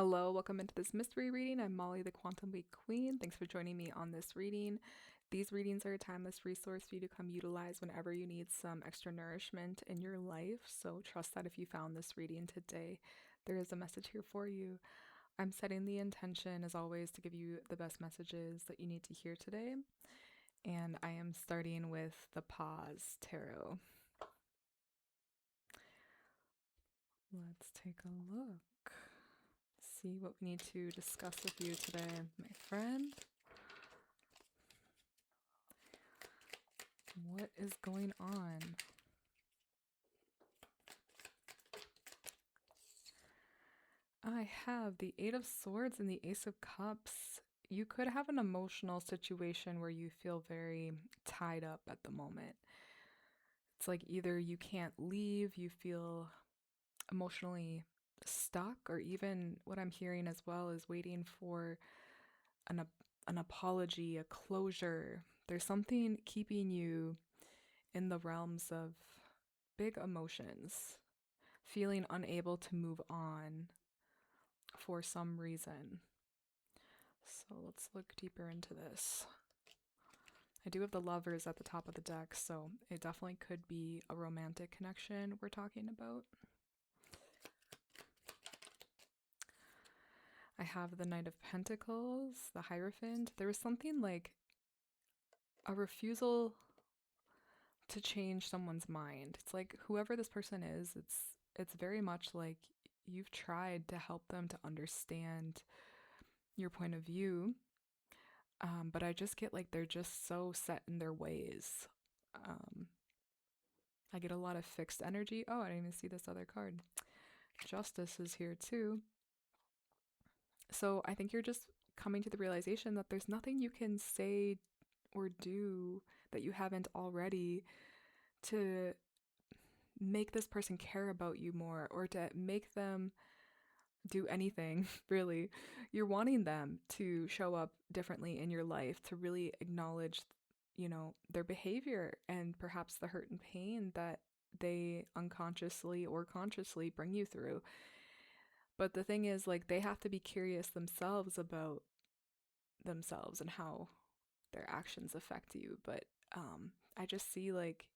Hello, welcome into this mystery reading. I'm Molly, the QuantumLeapQueen. Thanks for joining me on this reading. These readings are a timeless resource for you to come utilize whenever you need some extra nourishment in your life. So trust that if you found this reading today, there is a message here for you. I'm setting the intention, as always, to give you the best messages that you need to hear today. And I am starting with the Pause Tarot. Let's take a look. See what we need to discuss with you today, my friend. What is going on? I have the Eight of Swords and the Ace of Cups. You could have an emotional situation where you feel very tied up at the moment. It's like either you can't leave, you feel emotionally stuck, or even what I'm hearing as well is waiting for an apology, a closure. There's something keeping you in the realms of big emotions, feeling unable to move on for some reason. So let's look deeper into this. I do have the Lovers at the top of the deck, so it definitely could be a romantic connection we're talking about. I have the Knight of Pentacles, the Hierophant. There was something like a refusal to change someone's mind. It's like whoever this person is, it's very much like you've tried to help them to understand your point of view, but I just get like they're just so set in their ways. I get a lot of fixed energy. Oh, I didn't even see this other card. Justice is here too. So I think you're just coming to the realization that there's nothing you can say or do that you haven't already to make this person care about you more, or to make them do anything, really. You're wanting them to show up differently in your life, to really acknowledge, their behavior and perhaps the hurt and pain that they unconsciously or consciously bring you through. But the thing is, like, they have to be curious themselves about themselves and how their actions affect you. But I just see like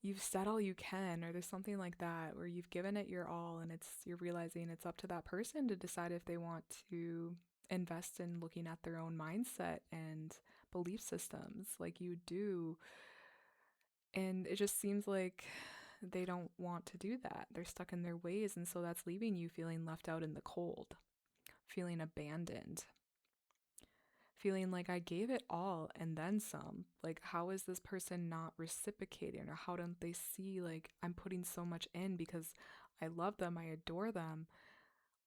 you've said all you can, or there's something like that where you've given it your all, and you're realizing it's up to that person to decide if they want to invest in looking at their own mindset and belief systems like you do. And it just seems like they don't want to do that. They're stuck in their ways, and so that's leaving you feeling left out in the cold, feeling abandoned, feeling like I gave it all and then some. Like, how is this person not reciprocating? Or how don't they see, like, I'm putting so much in because I love them, I adore them.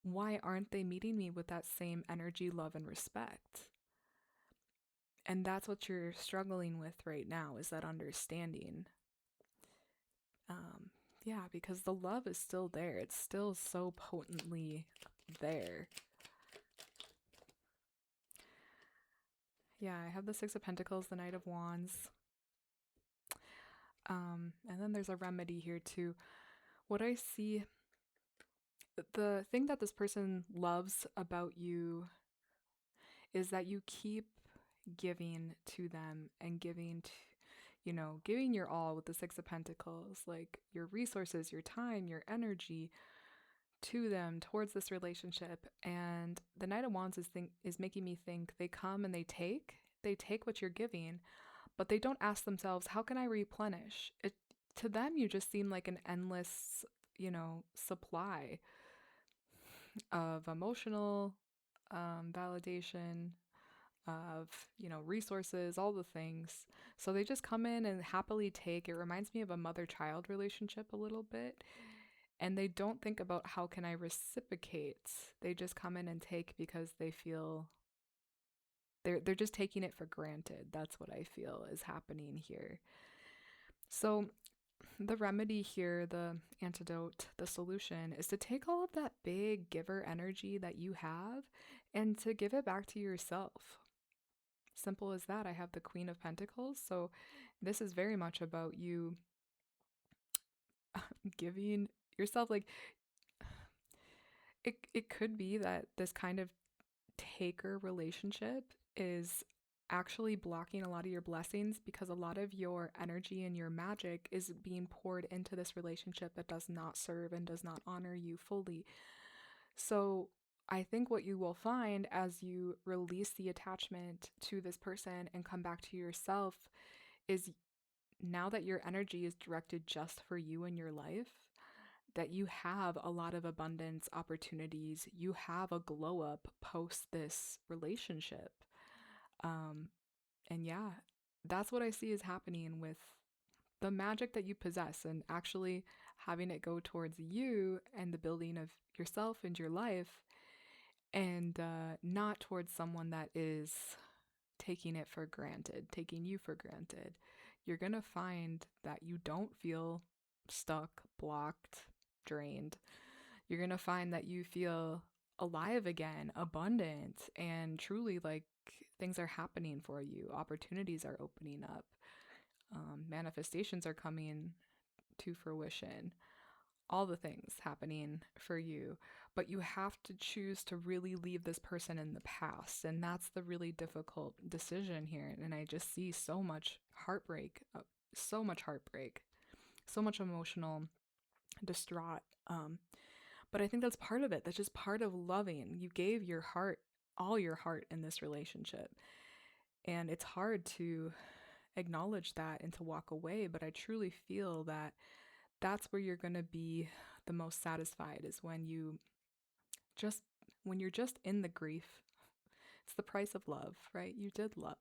Why aren't they meeting me with that same energy, love, and respect? And that's what you're struggling with right now, is that understanding. Yeah, because the love is still there. It's still so potently there. Yeah, I have the Six of Pentacles, the Knight of Wands. And then there's a remedy here too. What I see, the thing that this person loves about you is that you keep giving to them and giving your all with the Six of Pentacles, like your resources, your time, your energy to them towards this relationship. And the Knight of Wands is making me think they come and they take what you're giving, but they don't ask themselves, how can I replenish it? To them, you just seem like an endless, supply of emotional validation, of, resources, all the things. So they just come in and happily take. It reminds me of a mother-child relationship a little bit. And they don't think about how can I reciprocate. They just come in and take because they feel they're just taking it for granted. That's what I feel is happening here. So the remedy here, the antidote, the solution is to take all of that big giver energy that you have and to give it back to yourself. Simple as that. I have the Queen of Pentacles. So this is very much about you giving yourself, like, it could be that this kind of taker relationship is actually blocking a lot of your blessings, because a lot of your energy and your magic is being poured into this relationship that does not serve and does not honor you fully. So I think what you will find as you release the attachment to this person and come back to yourself is, now that your energy is directed just for you and your life, that you have a lot of abundance opportunities. You have a glow up post this relationship. And yeah, that's what I see is happening with the magic that you possess, and actually having it go towards you and the building of yourself and your life, and not towards someone that is taking it for granted, taking you for granted. You're going to find that you don't feel stuck, blocked, drained. You're going to find that you feel alive again, abundant, and truly like things are happening for you. Opportunities are opening up. Manifestations are coming to fruition. All the things happening for you. But you have to choose to really leave this person in the past. And that's the really difficult decision here. And I just see so much heartbreak, so much heartbreak, so much emotional distraught. But I think that's part of it. That's just part of loving. You gave your heart, all your heart in this relationship. And it's hard to acknowledge that and to walk away. But I truly feel that that's where you're going to be the most satisfied, is when you're just in the grief. It's the price of love, right? You did love.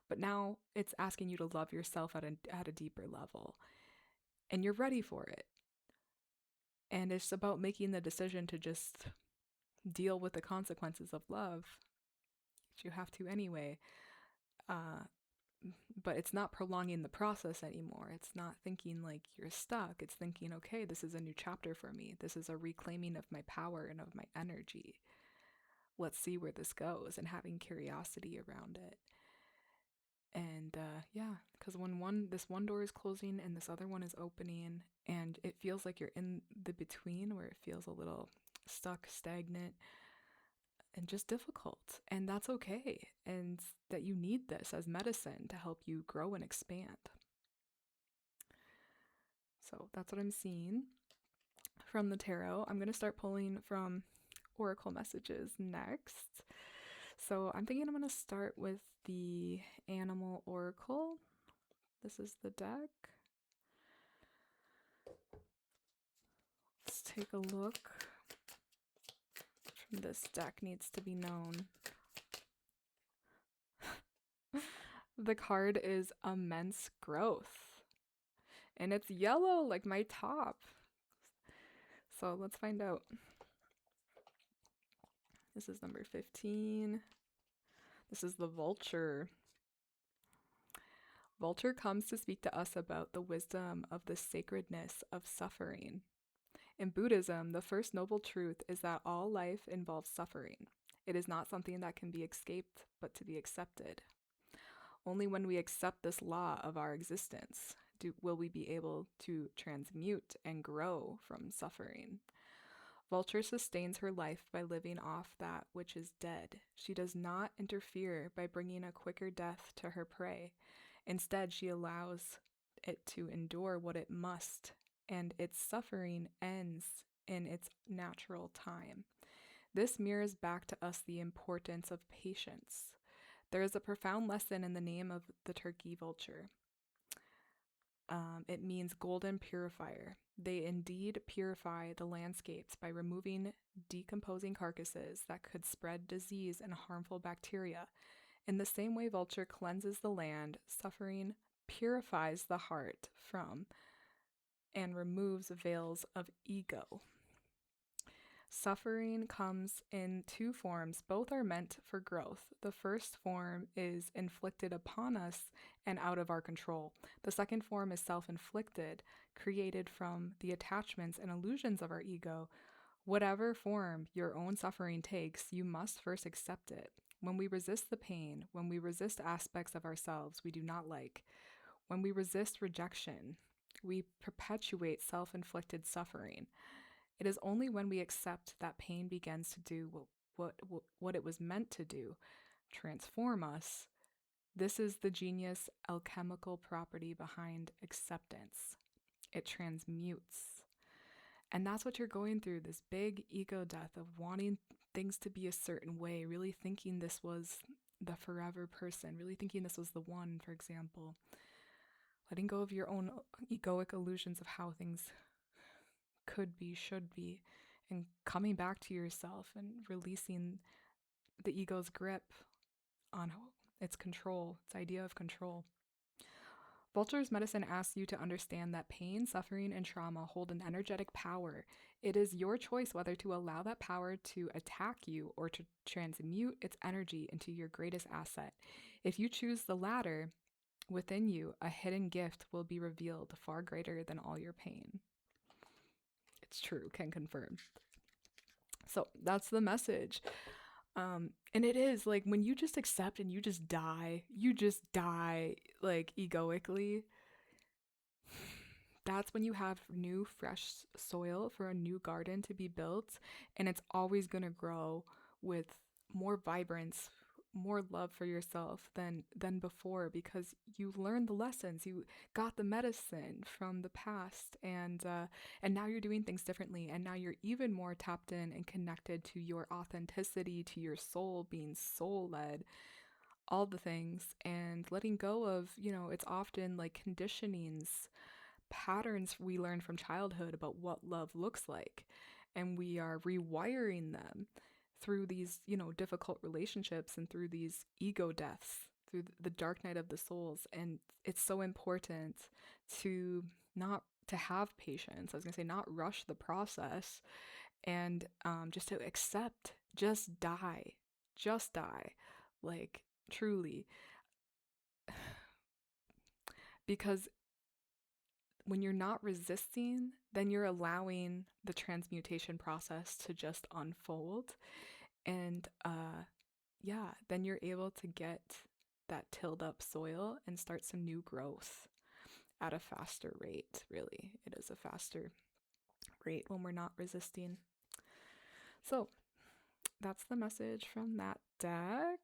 But now it's asking you to love yourself at a deeper level. And you're ready for it. And it's about making the decision to just deal with the consequences of love. You have to anyway. But it's not prolonging the process anymore. It's not thinking like you're stuck. It's thinking, okay, this is a new chapter for me. This is a reclaiming of my power and of my energy. Let's see where this goes, and having curiosity around it. And yeah, because when this one door is closing and this other one is opening, and it feels like you're in the between where it feels a little stuck, stagnant, and just difficult. And that's okay. And that you need this as medicine to help you grow and expand. So that's what I'm seeing from the tarot. I'm going to start pulling from oracle messages next. So I'm thinking I'm going to start with the animal oracle. This is the deck. Let's take a look. From this deck needs to be known. The card is immense growth. And it's yellow like my top. So let's find out. This is number 15. This is the vulture. Vulture comes to speak to us about the wisdom of the sacredness of suffering. In Buddhism, the first noble truth is that all life involves suffering. It is not something that can be escaped, but to be accepted. Only when we accept this law of our existence will we be able to transmute and grow from suffering. Vulture sustains her life by living off that which is dead. She does not interfere by bringing a quicker death to her prey. Instead, she allows it to endure what it must, and its suffering ends in its natural time. This mirrors back to us the importance of patience. There is a profound lesson in the name of the turkey vulture. It means golden purifier. They indeed purify the landscapes by removing decomposing carcasses that could spread disease and harmful bacteria. In the same way vulture cleanses the land, suffering purifies the heart from and removes veils of ego. Suffering comes in two forms. Both are meant for growth. The first form is inflicted upon us and out of our control. The second form is self-inflicted, created from the attachments and illusions of our ego. Whatever form your own suffering takes, you must first accept it. When we resist the pain, when we resist aspects of ourselves we do not like, when we resist rejection, we perpetuate self-inflicted suffering. It is only when we accept that pain begins to do what it was meant to do, transform us. This is the genius alchemical property behind acceptance. It transmutes. And that's what you're going through, this big ego death of wanting things to be a certain way, really thinking this was the forever person, really thinking this was the one, for example. Letting go of your own egoic illusions of how things could be, should be, and coming back to yourself and releasing the ego's grip on its control, its idea of control. Vulture's medicine asks you to understand that pain, suffering, and trauma hold an energetic power. It is your choice whether to allow that power to attack you or to transmute its energy into your greatest asset. If you choose the latter, within you, a hidden gift will be revealed far greater than all your pain. It's true, can confirm. So that's the message. And it is like when you just accept and you just die like egoically. That's when you have new, fresh soil for a new garden to be built, and it's always going to grow with more vibrance, more love for yourself than before, because you learned the lessons, you got the medicine from the past, and now you're doing things differently, and now you're even more tapped in and connected to your authenticity, to your soul, being soul led, all the things, and letting go of, it's often like conditionings, patterns we learned from childhood about what love looks like, and we are rewiring them through these, difficult relationships and through these ego deaths, through the dark night of the souls. And it's so important to not to have patience. I was gonna say not rush the process, and just to accept, just die, like truly, because when you're not resisting, then you're allowing the transmutation process to just unfold. And then you're able to get that tilled up soil and start some new growth at a faster rate, really. It is a faster rate when we're not resisting. So that's the message from that deck.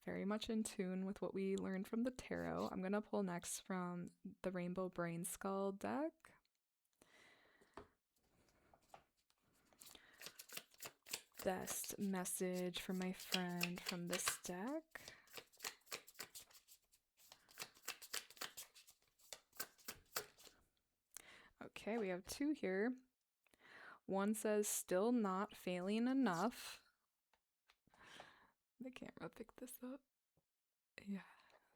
Very much in tune with what we learned from the tarot. I'm going to pull next from the Rainbow Brain Skull deck. Best message for my friend from this deck. Okay, we have two here. One says, still not failing enough. The camera picked this up. Yeah,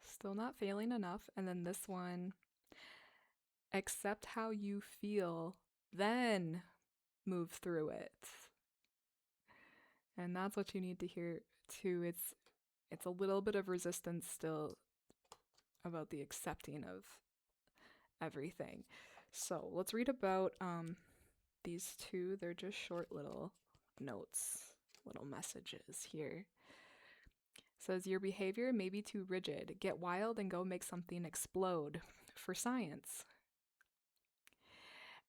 still not failing enough. And then this one, accept how you feel, then move through it. And that's what you need to hear too. It's a little bit of resistance still about the accepting of everything. So let's read about these two. They're just short little notes, little messages here. It says, your behavior may be too rigid. Get wild and go make something explode for science.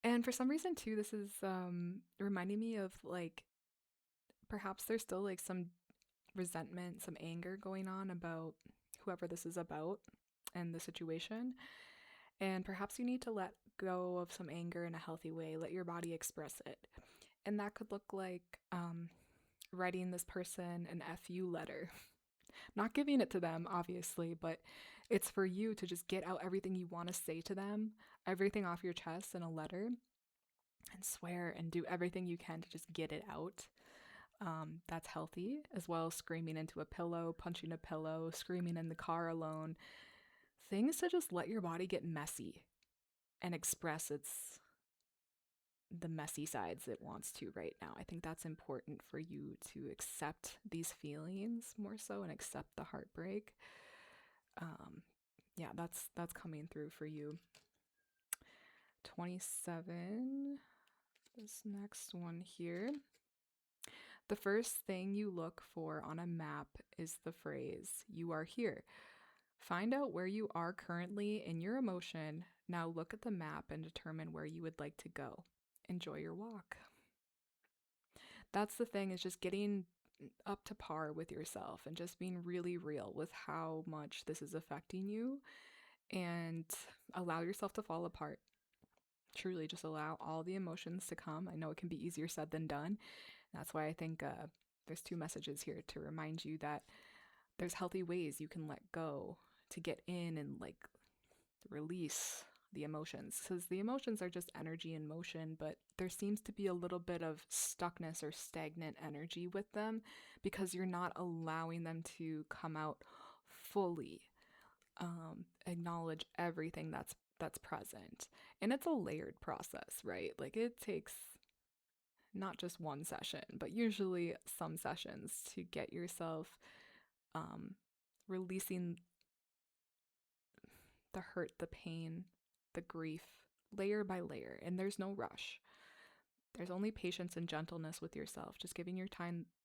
And for some reason too, this is reminding me of like, perhaps there's still like some resentment, some anger going on about whoever this is about and the situation. And perhaps you need to let go of some anger in a healthy way. Let your body express it. And that could look like writing this person an FU letter. Not giving it to them, obviously, but it's for you to just get out everything you want to say to them, everything off your chest in a letter, and swear and do everything you can to just get it out. That's healthy, as well as screaming into a pillow, punching a pillow, screaming in the car alone. Things to just let your body get messy and express the messy sides it wants to right now. I think that's important for you to accept these feelings more so and accept the heartbreak. That's coming through for you. 27, this next one here. The first thing you look for on a map is the phrase, you are here. Find out where you are currently in your emotion. Now look at the map and determine where you would like to go. Enjoy your walk. that's the thing, is just getting up to par with yourself and just being really real with how much this is affecting you, and allow yourself to fall apart. Truly, just allow all the emotions to come. I know it can be easier said than done. That's why I think there's two messages here to remind you that there's healthy ways you can let go, to get in and like release the emotions, because the emotions are just energy in motion, but there seems to be a little bit of stuckness or stagnant energy with them because you're not allowing them to come out fully. Acknowledge everything that's present, and it's a layered process, right? Like, it takes not just one session, but usually some sessions to get yourself um, releasing the hurt, the pain, the grief, layer by layer. And there's no rush. There's only patience and gentleness with yourself, just giving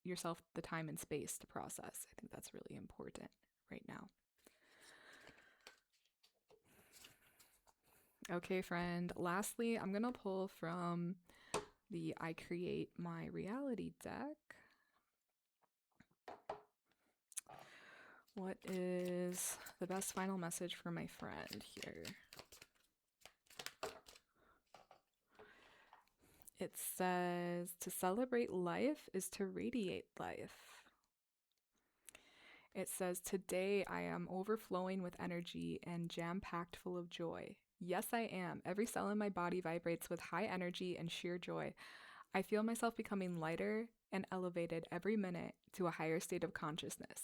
yourself the time and space to process. I think that's really important right now. Okay, friend. Lastly, I'm going to pull from the I Create My Reality deck. What is the best final message for my friend here? It says, to celebrate life is to radiate life. It says, today I am overflowing with energy and jam-packed full of joy. Yes, I am. Every cell in my body vibrates with high energy and sheer joy. I feel myself becoming lighter and elevated every minute to a higher state of consciousness.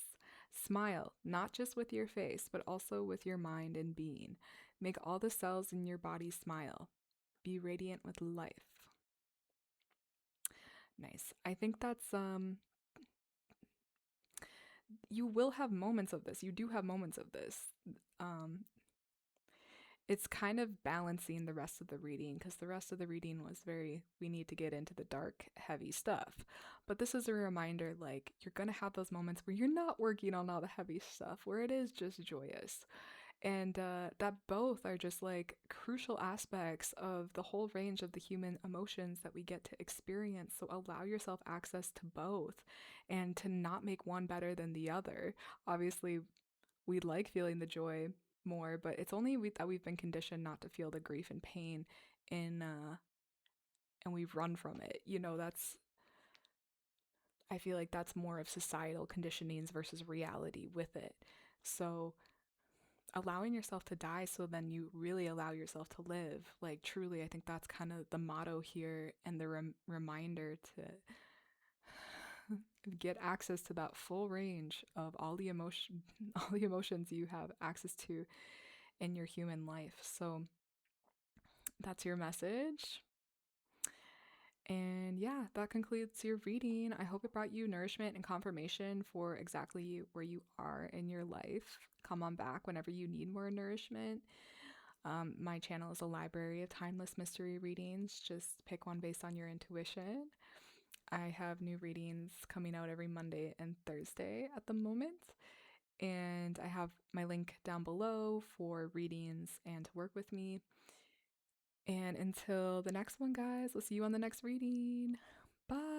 Smile, not just with your face, but also with your mind and being. Make all the cells in your body smile. Be radiant with life. Nice. I think that's you will have moments of this. You do have moments of this. Um it's kind of balancing the rest of the reading, because the rest of the reading was very, we need to get into the dark, heavy stuff. But this is a reminder, like, you're going to have those moments where you're not working on all the heavy stuff, where it is just joyous. And that both are just like crucial aspects of the whole range of the human emotions that we get to experience. So allow yourself access to both, and to not make one better than the other. Obviously, we like feeling the joy more, but it's only that we've been conditioned not to feel the grief and pain in and we've run from it. I feel like that's more of societal conditionings versus reality with it. So allowing yourself to die, so then you really allow yourself to live. Like, truly, I think that's kind of the motto here, and the reminder to get access to that full range of all the emotions you have access to in your human life. So that's your message. And yeah, that concludes your reading. I hope it brought you nourishment and confirmation for exactly where you are in your life. Come on back whenever you need more nourishment. My channel is a library of timeless mystery readings. Just pick one based on your intuition. I have new readings coming out every Monday and Thursday at the moment. And I have my link down below for readings and to work with me. And until the next one, guys, we'll see you on the next reading. Bye.